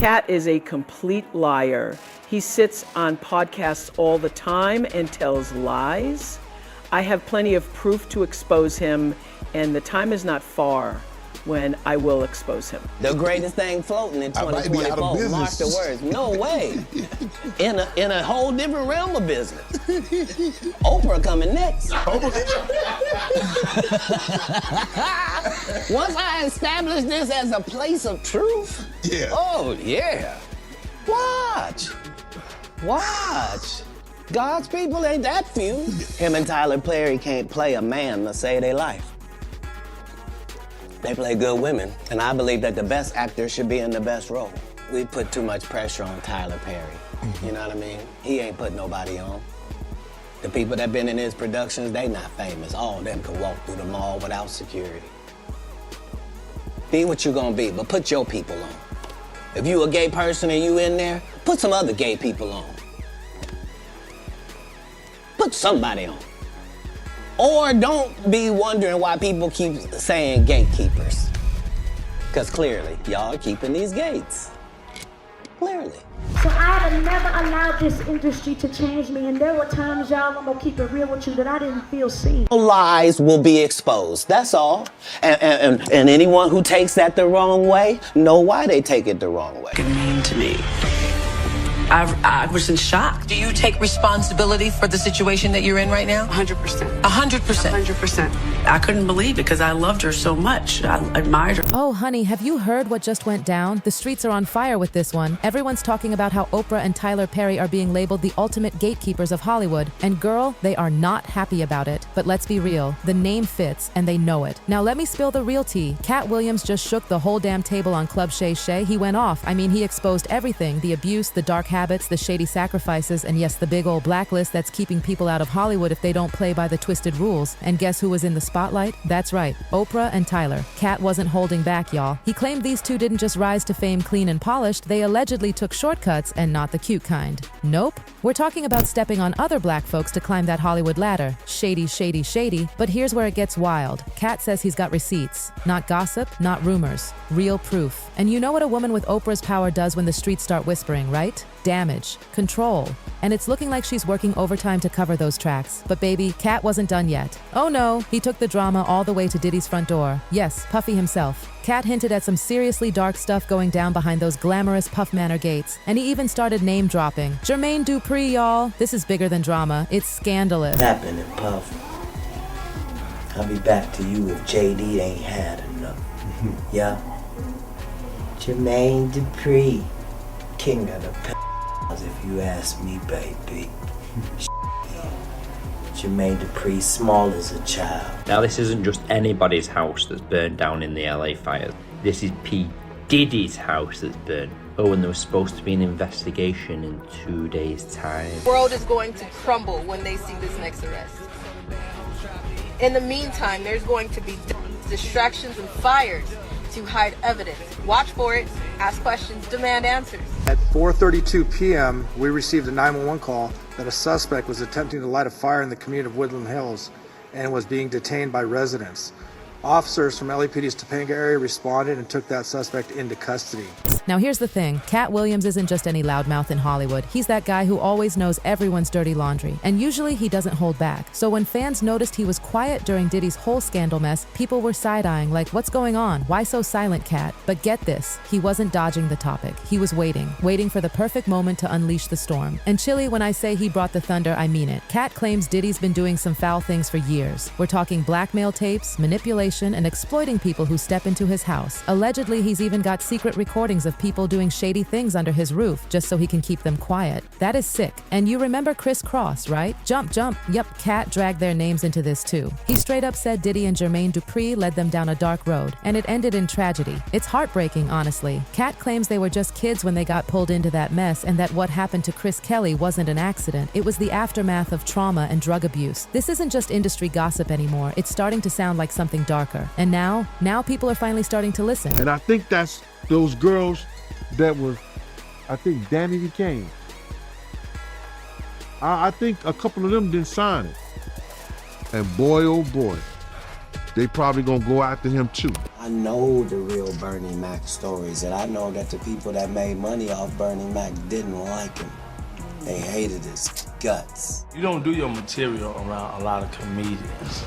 Katt is a complete liar. He sits on podcasts all the time and tells lies. I have plenty of proof to expose him, and the time is not far when I will expose him. The greatest thing floating in 2024. Mark the words. No way. In a whole different realm of business. Oprah coming next. Once I establish this as a place of truth. Yeah. Oh yeah. Watch. God's people ain't that few. Him and Tyler Perry can't play a man to save their life. They play good women, and I believe that the best actor should be in the best role. We put too much pressure on Tyler Perry. You know what I mean? He ain't put nobody on. The people that been in his productions, they not famous. All of them can walk through the mall without security. Be what you gonna be, but put your people on. If you a gay person and you in there, put some other gay people on. Put somebody on. Or don't be wondering why people keep saying gatekeepers. Because clearly, y'all are keeping these gates. Clearly. So I have never allowed this industry to change me, and there were times, y'all, I'm gonna keep it real with you, that I didn't feel seen. Lies will be exposed, that's all. And anyone who takes that the wrong way, know why they take it the wrong way. Mean to me. I was in shock. Do you take responsibility for the situation that you're in right now? 100%. 100%. 100%. I couldn't believe it because I loved her so much. I admired her. Oh, honey, have you heard what just went down? The streets are on fire with this one. Everyone's talking about how Oprah and Tyler Perry are being labeled the ultimate gatekeepers of Hollywood. And girl, they are not happy about it. But let's be real, the name fits and they know it. Now let me spill the real tea. Katt Williams just shook the whole damn table on Club Shay Shay. He went off. I mean, he exposed everything. The abuse, the dark habits, the shady sacrifices, and yes, the big old blacklist that's keeping people out of Hollywood if they don't play by the twisted rules. And guess who was in the spotlight? That's right, Oprah and Tyler. Katt wasn't holding back, y'all. He claimed these two didn't just rise to fame clean and polished, they allegedly took shortcuts and not the cute kind. Nope. We're talking about stepping on other black folks to climb that Hollywood ladder. Shady, shady, shady. But here's where it gets wild. Katt says he's got receipts. Not gossip, not rumors. Real proof. And you know what a woman with Oprah's power does when the streets start whispering, right? Damage. Control. And it's looking like she's working overtime to cover those tracks. But baby, Katt wasn't done yet. Oh no, he took the drama all the way to Diddy's front door. Yes, Puffy himself. Katt hinted at some seriously dark stuff going down behind those glamorous Puff Manor gates. And he even started name dropping. Jermaine Dupri, y'all. This is bigger than drama. It's scandalous. Happening, Puff. I'll be back to you if JD ain't had enough. Yeah. Jermaine Dupri, king of the if you ask me, baby. Jermaine Dupri, small as a child. Now this isn't just anybody's house that's burned down in the LA fires. This is P. Diddy's house that's burned. Oh, and there was supposed to be an investigation in 2 days' time. The world is going to crumble when they see this next arrest. In the meantime, there's going to be distractions and fires to hide evidence. Watch for it, ask questions, demand answers. At 4:32 p.m., we received a 911 call that a suspect was attempting to light a fire in the community of Woodland Hills and was being detained by residents. Officers from LAPD's Topanga area responded and took that suspect into custody. Now here's the thing, Katt Williams isn't just any loudmouth in Hollywood. He's that guy who always knows everyone's dirty laundry, and usually he doesn't hold back. So when fans noticed he was quiet during Diddy's whole scandal mess, people were side-eyeing like, what's going on? Why so silent, Katt? But get this, he wasn't dodging the topic. He was waiting for the perfect moment to unleash the storm. And Chili, when I say he brought the thunder, I mean it. Katt claims Diddy's been doing some foul things for years. We're talking blackmail tapes, manipulation, and exploiting people who step into his house. Allegedly, he's even got secret recordings of people doing shady things under his roof just so he can keep them quiet. That is sick. And you remember Chris Cross, right? Jump. Yep, Katt dragged their names into this too. He straight up said Diddy and Jermaine Dupri led them down a dark road, and it ended in tragedy. It's heartbreaking, honestly. Katt claims they were just kids when they got pulled into that mess, and that what happened to Chris Kelly wasn't an accident. It was the aftermath of trauma and drug abuse. This isn't just industry gossip anymore. It's starting to sound like something darker. And now people are finally starting to listen. And I think that's those girls that were, I think Danny DeCane. I think a couple of them didn't sign it. And boy, oh boy, they probably gonna go after him too. I know the real Bernie Mac stories, and I know that the people that made money off Bernie Mac didn't like him. They hated his guts. You don't do your material around a lot of comedians.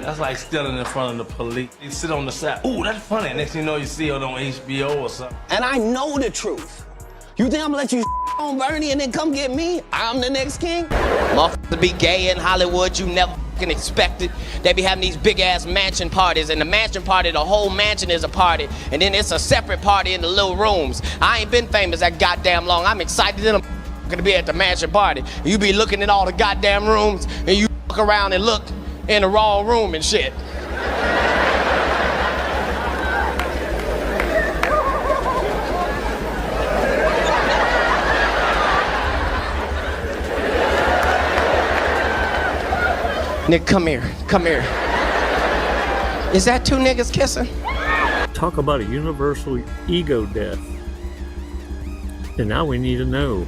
That's like stealing in front of the police. You sit on the side, ooh, that's funny. Next thing you know, you see it on HBO or something. And I know the truth. You think I'm gonna let you on Bernie and then come get me? I'm the next king? Motherfuckers be gay in Hollywood, you never fucking expect it. They be having these big ass mansion parties, and the mansion party, the whole mansion is a party, and then it's a separate party in the little rooms. I ain't been famous that goddamn long. I'm excited that I'm gonna be at the mansion party. You be looking at all the goddamn rooms, and you look around and look in the wrong room and shit. Nick, come here, come here. Is that two niggas kissing? Talk about a universal ego death. And now we need to know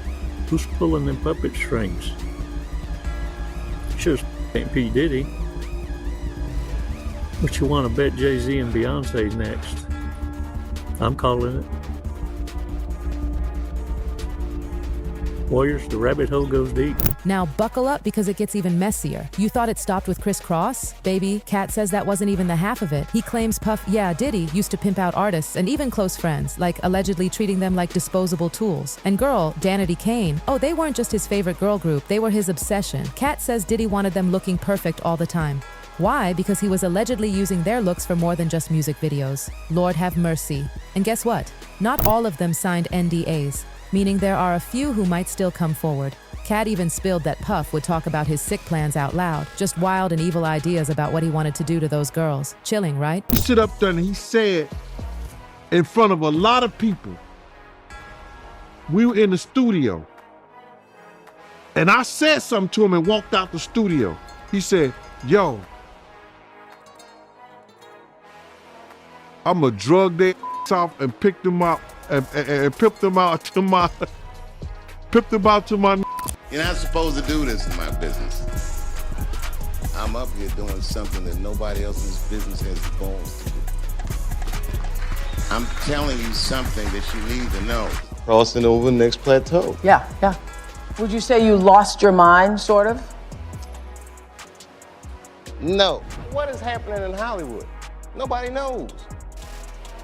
who's pulling them puppet strings. Sure ain't P. Diddy. But you want to bet Jay-Z and Beyonce's next. I'm calling it. Warriors, the rabbit hole goes deep. Now buckle up because it gets even messier. You thought it stopped with Chris Cross? Baby, Katt says that wasn't even the half of it. He claims Puff, yeah, Diddy, used to pimp out artists and even close friends, like allegedly treating them like disposable tools. And girl, Danity Kane, oh, they weren't just his favorite girl group, they were his obsession. Katt says Diddy wanted them looking perfect all the time. Why? Because he was allegedly using their looks for more than just music videos. Lord have mercy. And guess what? Not all of them signed NDAs, meaning there are a few who might still come forward. Katt even spilled that Puff would talk about his sick plans out loud, just wild and evil ideas about what he wanted to do to those girls. Chilling, right? He stood up there and he said in front of a lot of people, we were in the studio, and I said something to him and walked out the studio. He said, yo, I'm gonna drug their off and pick them up and pimp them out to my You're not supposed to do this in my business. I'm up here doing something that nobody else's business has the balls to do. I'm telling you something that you need to know. Crossing over the next plateau. Yeah, yeah. Would you say you lost your mind, sort of? No. What is happening in Hollywood? Nobody knows.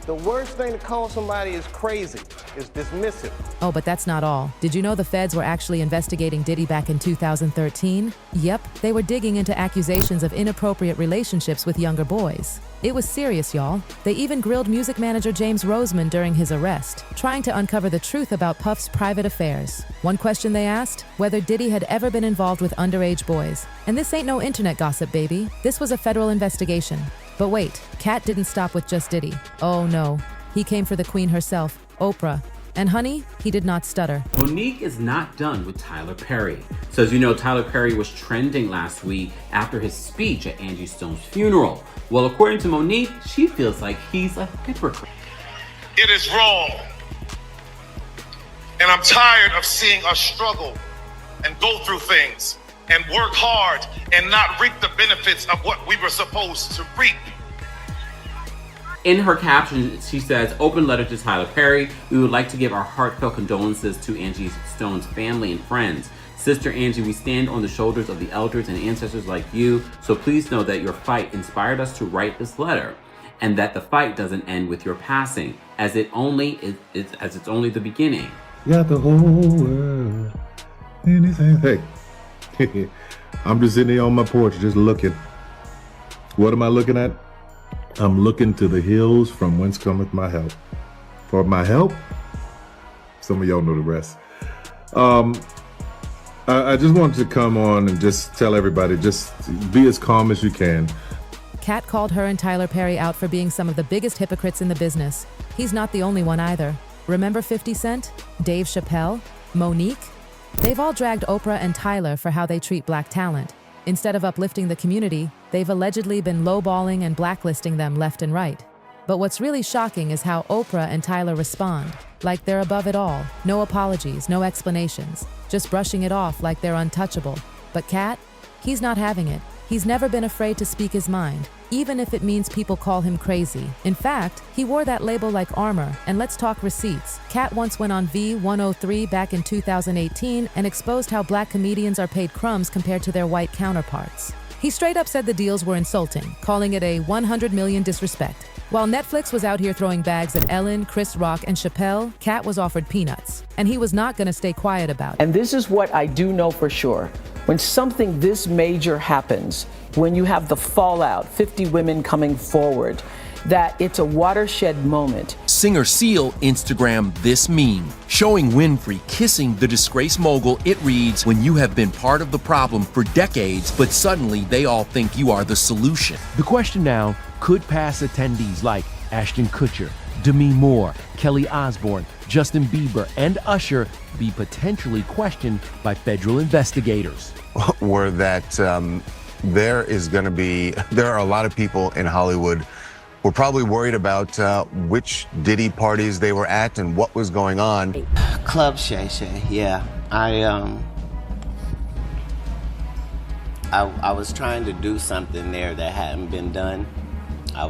The worst thing to call somebody is crazy, is dismissive. Oh, but that's not all. Did you know the feds were actually investigating Diddy back in 2013? Yep, they were digging into accusations of inappropriate relationships with younger boys. It was serious, y'all. They even grilled music manager James Roseman during his arrest, trying to uncover the truth about Puff's private affairs. One question they asked, whether Diddy had ever been involved with underage boys. And this ain't no internet gossip, baby. This was a federal investigation. But wait, Katt didn't stop with just Diddy. Oh no, he came for the queen herself, Oprah. And honey, he did not stutter. Monique is not done with Tyler Perry. So as you know, Tyler Perry was trending last week after his speech at Angie Stone's funeral. Well, according to Monique, she feels like he's a hypocrite. It is wrong. And I'm tired of seeing us struggle and go through things and work hard and not reap the benefits of what we were supposed to reap. In her caption, she says, "Open letter to Tyler Perry. We would like to give our heartfelt condolences to Angie Stone's family and friends. Sister Angie, we stand on the shoulders of the elders and ancestors like you, so please know that your fight inspired us to write this letter, and that the fight doesn't end with your passing, as it's only the beginning." Got the whole world. Anything. Hey, I'm just sitting here on my porch, just looking. What am I looking at? I'm looking to the hills from whence cometh my help. For my help? Some of y'all know the rest. I just wanted to come on and just tell everybody, just be as calm as you can. Katt called her and Tyler Perry out for being some of the biggest hypocrites in the business. He's not the only one either. Remember 50 Cent? Dave Chappelle? Monique? They've all dragged Oprah and Tyler for how they treat black talent. Instead of uplifting the community, they've allegedly been lowballing and blacklisting them left and right. But what's really shocking is how Oprah and Tyler respond. Like they're above it all. No apologies, no explanations. Just brushing it off like they're untouchable. But Katt? He's not having it. he's never been afraid to speak his mind, even if it means people call him crazy. In fact, he wore that label like armor, and let's talk receipts. Katt once went on V103 back in 2018 and exposed how black comedians are paid crumbs compared to their white counterparts. He straight up said the deals were insulting, calling it a 100 million disrespect. While Netflix was out here throwing bags at Ellen, Chris Rock, and Chappelle, Katt was offered peanuts, and he was not gonna stay quiet about it. And this is what I do know for sure. When something this major happens, when you have the fallout, 50 women coming forward, that it's a watershed moment. Singer Seal Instagrammed this meme, showing Winfrey kissing the disgraced mogul. It reads, "When you have been part of the problem for decades, but suddenly they all think you are the solution." The question now, could past attendees like Ashton Kutcher, Demi Moore, Kelly Osbourne, Justin Bieber, and Usher be potentially questioned by federal investigators? Were that there are a lot of people in Hollywood who are probably worried about which Diddy parties they were at and what was going on. Club Shay Shay, yeah. I was trying to do something there that hadn't been done. I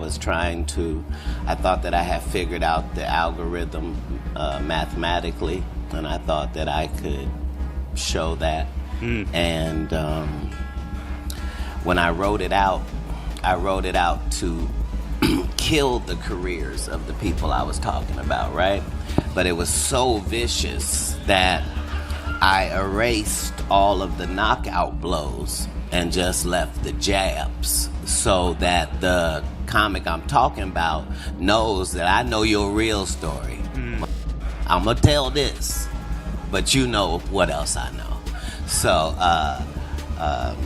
thought that I had figured out the algorithm mathematically, and I thought that I could show that. And when I wrote it out to kill the careers of the people I was talking about, right? But it was so vicious that I erased all of the knockout blows and just left the jabs, so that the comic I'm talking about knows that I know your real story. I'm gonna tell this, but you know what else I know. So,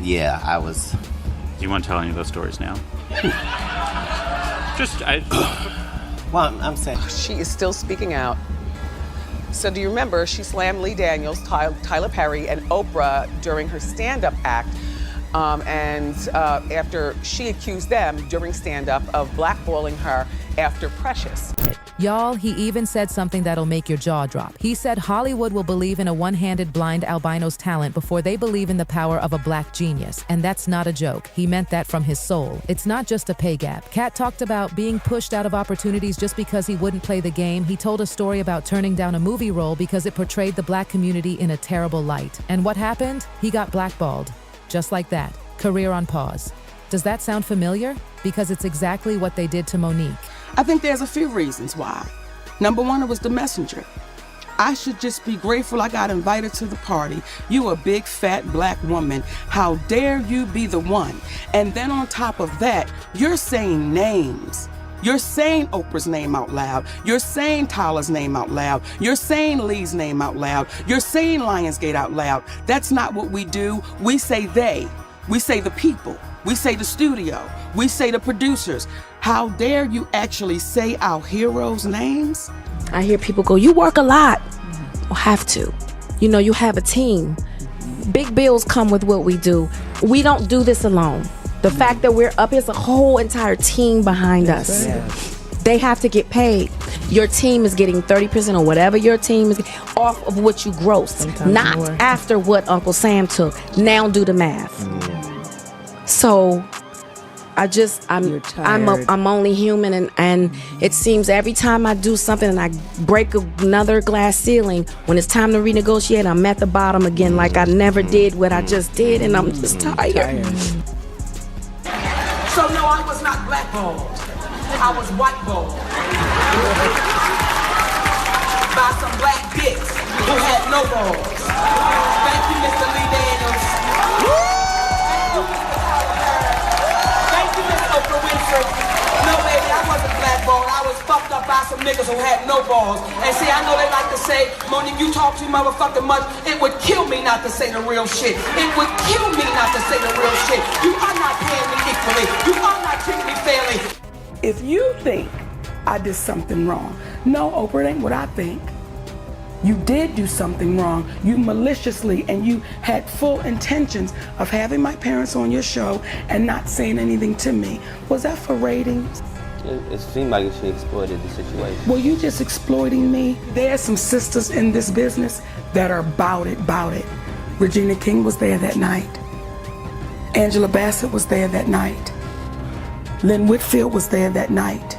yeah, I was. Do you want to tell any of those stories now? Well, I'm saying. She is still speaking out. So do you remember she slammed Lee Daniels, Tyler Perry, and Oprah during her stand-up act? After she accused them during stand-up of blackballing her after Precious. Y'all, he even said something that'll make your jaw drop. He said Hollywood will believe in a one-handed blind albino's talent before they believe in the power of a black genius. And that's not a joke. He meant that from his soul. It's not just a pay gap. Katt talked about being pushed out of opportunities just because he wouldn't play the game. He told a story about turning down a movie role because it portrayed the black community in a terrible light. And what happened? He got blackballed. Just like that. Career on pause. Does that sound familiar? Because it's exactly what they did to Monique. I think there's a few reasons why. Number one, it was the messenger. I should just be grateful I got invited to the party. You a big fat black woman. How dare you be the one? And then on top of that, you're saying names. You're saying Oprah's name out loud. You're saying Tyler's name out loud. You're saying Lee's name out loud. You're saying Lionsgate out loud. That's not what we do. We say they. We say the people. We say the studio. We say the producers. How dare you actually say our heroes' names? I hear people go, you work a lot. Well, have to. You know, you have a team. Big bills come with what we do. We don't do this alone. The fact that we're up, there's a whole entire team behind us. They have to get paid. Your team is getting 30% or whatever your team is off of what you grossed, not more. After what Uncle Sam took. Now do the math. So I'm only human, and it seems every time I do something and I break another glass ceiling, when it's time to renegotiate, I'm at the bottom again, like I never did what I just did, and I'm just tired. So no, I was not blackballed. I was whiteballed by some black dicks who had no balls. Thank you, Mr. Lee Daniels. Thank you, Miss Oprah Winfrey. No, baby, I wasn't blackballed. I was fucked up by some niggas who had no balls. And see, I know they like to say, Monique, you talk too motherfucking much. It would kill me not to say the real shit. It would kill me not to say the real shit. You are not paying me equally. You are not treating me fairly. If you think I did something wrong, no, Oprah, it ain't what I think. You did do something wrong. You maliciously, and you had full intentions of having my parents on your show and not saying anything to me. Was that for ratings? It seemed like she exploited the situation. Were you just exploiting me? There's some sisters in this business that are bout it. Regina King was there that night. Angela Bassett was there that night. Lynn Whitfield was there that night.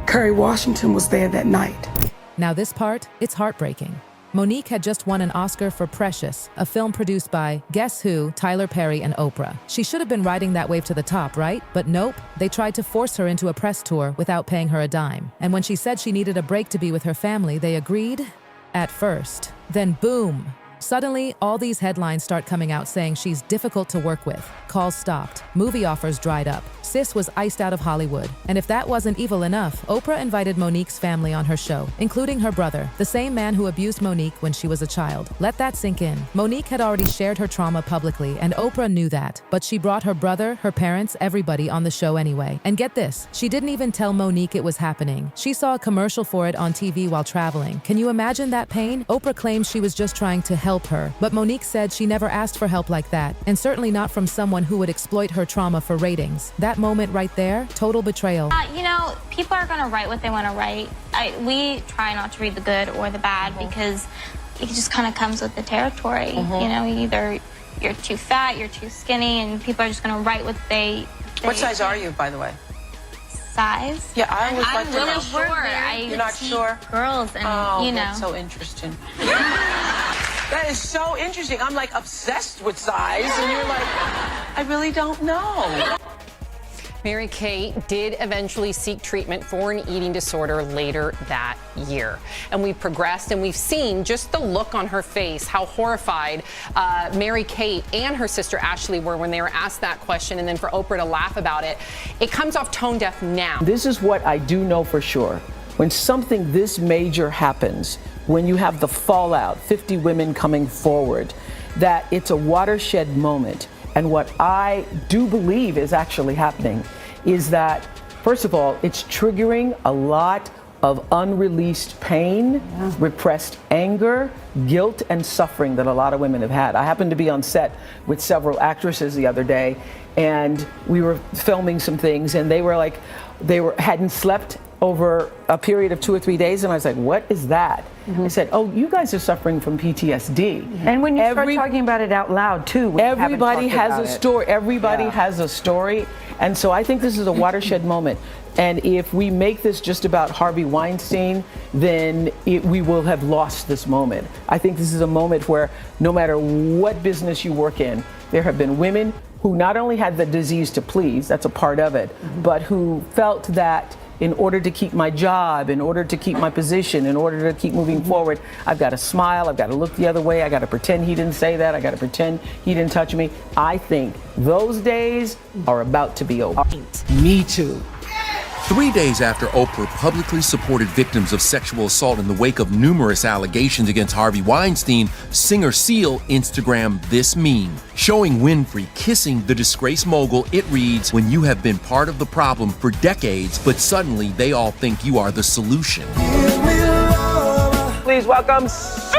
Kerry Washington was there that night. Now this part, it's heartbreaking. Monique had just won an Oscar for Precious, a film produced by, guess who, Tyler Perry and Oprah. She should have been riding that wave to the top, right? But nope, they tried to force her into a press tour without paying her a dime. And when she said she needed a break to be with her family, they agreed at first. Then boom. Suddenly, all these headlines start coming out saying she's difficult to work with. Calls stopped. Movie offers dried up. Sis was iced out of Hollywood. And if that wasn't evil enough, Oprah invited Monique's family on her show, including her brother, the same man who abused Monique when she was a child. Let that sink in. Monique had already shared her trauma publicly, and Oprah knew that. But she brought her brother, her parents, everybody on the show anyway. And get this, she didn't even tell Monique it was happening. She saw a commercial for it on TV while traveling. Can you imagine that pain? Oprah claims she was just trying to help her, but Monique said she never asked for help like that, and certainly not from someone who would exploit her trauma for ratings. That moment right there, total betrayal. You know, people are gonna write what they want to write. We try not to read the good or the bad because it just kind of comes with the territory. You know, either you're too fat, you're too skinny, and people are just gonna write what they What size are you, by the way? size. Yeah, I always like I'm to really know. sure. You're not sure? Girls, and you know. That's so interesting. That is so interesting. I'm like obsessed with size, and you're like, I really don't know. Mary-Kate did eventually seek treatment for an eating disorder later that year. And we've progressed and we've seen just the look on her face, how horrified Mary-Kate and her sister Ashley were when they were asked that question, and then for Oprah to laugh about it. It comes off tone deaf now. This is what I do know for sure. When something this major happens, when you have the fallout, 50 women coming forward, that it's a watershed moment. And what I do believe is actually happening is that, first of all, it's triggering a lot of unreleased pain, repressed anger, guilt, and suffering that a lot of women have had. I happened to be on set with several actresses the other day, and we were filming some things, and they were like, hadn't slept over a period of 2 or 3 days, and I was like, what is that? I said, oh, you guys are suffering from PTSD. And when you start talking about it out loud, too, when everybody has a story. Everybody has a story. And so I think this is a watershed moment. And if we make this just about Harvey Weinstein, then we will have lost this moment. I think this is a moment where no matter what business you work in, there have been women who not only had the disease to please, that's a part of it, but who felt that in order to keep my job, in order to keep my position, in order to keep moving forward, I've got to smile, I've got to look the other way, I got to pretend he didn't say that, I got to pretend he didn't touch me. I think those days are about to be over. Me too. 3 days after Oprah publicly supported victims of sexual assault in the wake of numerous allegations against Harvey Weinstein, singer Seal Instagrammed this meme. Showing Winfrey kissing the disgraced mogul, it reads, "When you have been part of the problem for decades, but suddenly they all think you are the solution." Please welcome Seal!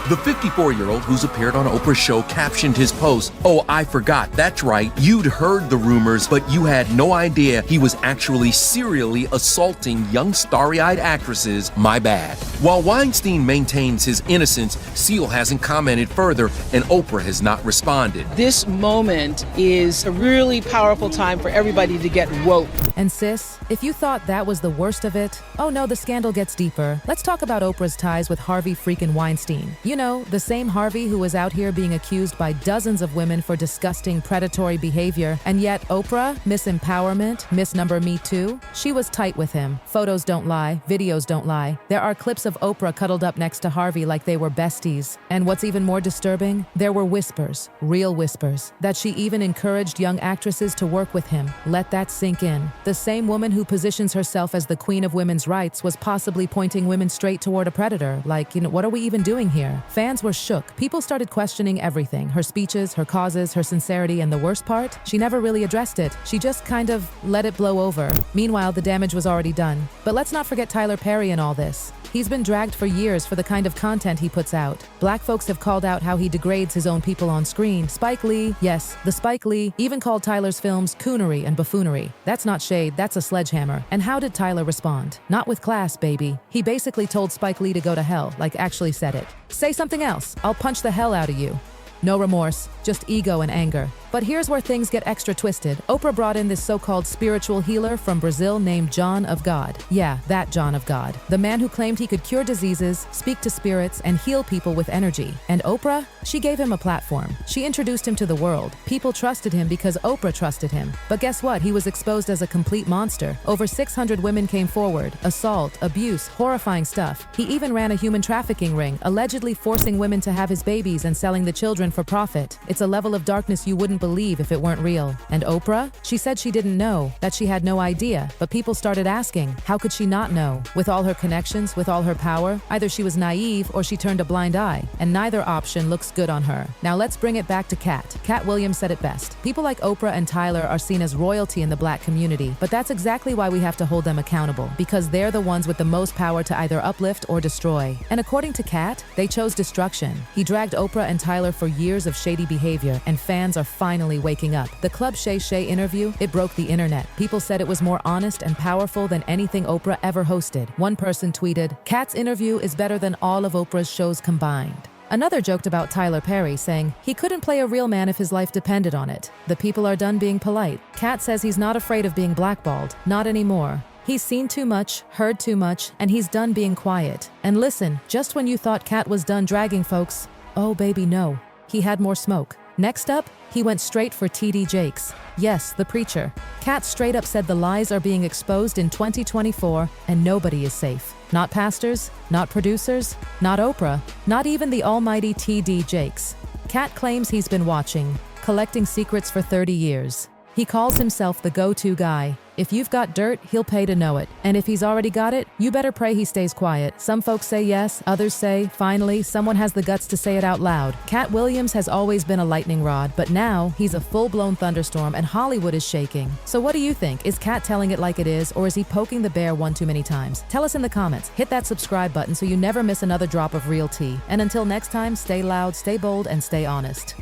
The 54-year-old who's appeared on Oprah's show captioned his post, "Oh, I forgot, that's right, you'd heard the rumors, but you had no idea he was actually serially assaulting young starry-eyed actresses, my bad." While Weinstein maintains his innocence, Seal hasn't commented further, and Oprah has not responded. This moment is a really powerful time for everybody to get woke. And sis, if you thought that was the worst of it, oh no, the scandal gets deeper. Let's talk about Oprah's ties with Harvey freaking Weinstein. You know, the same Harvey who was out here being accused by dozens of women for disgusting predatory behavior, and yet Oprah, Miss Empowerment, Miss Number Me Too, she was tight with him. Photos don't lie, videos don't lie. There are clips of Oprah cuddled up next to Harvey like they were besties. And what's even more disturbing, there were whispers, real whispers, that she even encouraged young actresses to work with him. Let that sink in. The same woman who positions herself as the queen of women's rights was possibly pointing women straight toward a predator. Like, what are we even doing here? Fans were shook. People started questioning everything. Her speeches, her causes, her sincerity, and the worst part, she never really addressed it. She just kind of let it blow over. Meanwhile, the damage was already done. But let's not forget Tyler Perry in all this. He's been dragged for years for the kind of content he puts out. Black folks have called out how he degrades his own people on screen. Spike Lee, yes, the Spike Lee, even called Tyler's films coonery and buffoonery. That's not shade, that's a sledgehammer. And how did Tyler respond? Not with class, baby. He basically told Spike Lee to go to hell, like actually said it. Say something else, I'll punch the hell out of you. No remorse. just ego and anger. But here's where things get extra twisted. Oprah brought in this so-called spiritual healer from Brazil named John of God. Yeah, that John of God. The man who claimed he could cure diseases, speak to spirits, and heal people with energy. And Oprah? She gave him a platform. She introduced him to the world. People trusted him because Oprah trusted him. But guess what? He was exposed as a complete monster. Over 600 women came forward. Assault, abuse, horrifying stuff. He even ran a human trafficking ring, allegedly forcing women to have his babies and selling the children for profit. It's a level of darkness you wouldn't believe if it weren't real. And Oprah? She said she didn't know, that she had no idea, but people started asking, how could she not know? With all her connections, with all her power, either she was naive or she turned a blind eye, and neither option looks good on her. Now let's bring it back to Katt. Katt Williams said it best. People like Oprah and Tyler are seen as royalty in the Black community, but that's exactly why we have to hold them accountable, because they're the ones with the most power to either uplift or destroy. And according to Katt, they chose destruction. He dragged Oprah and Tyler for years of shady behavior, and fans are finally waking up. The Club Shay Shay interview, it broke the internet. People said it was more honest and powerful than anything Oprah ever hosted. One person tweeted, "Katt's interview is better than all of Oprah's shows combined." Another joked about Tyler Perry, saying he couldn't play a real man if his life depended on it. The people are done being polite. Katt says he's not afraid of being blackballed. Not anymore. He's seen too much, heard too much, and he's done being quiet. And listen, just when you thought Katt was done dragging folks, oh baby no, he had more smoke. Next up, he went straight for T.D. Jakes. Yes, the preacher. Katt straight up said the lies are being exposed in 2024 and nobody is safe. Not pastors, not producers, not Oprah, not even the almighty T.D. Jakes. Katt claims he's been watching, collecting secrets for 30 years. He calls himself the go-to guy. If you've got dirt, he'll pay to know it. And if he's already got it, you better pray he stays quiet. Some folks say yes, others say, finally, someone has the guts to say it out loud. Katt Williams has always been a lightning rod, but now he's a full-blown thunderstorm and Hollywood is shaking. So what do you think? Is Katt telling it like it is, or is he poking the bear one too many times? Tell us in the comments. Hit that subscribe button so you never miss another drop of real tea. And until next time, stay loud, stay bold, and stay honest.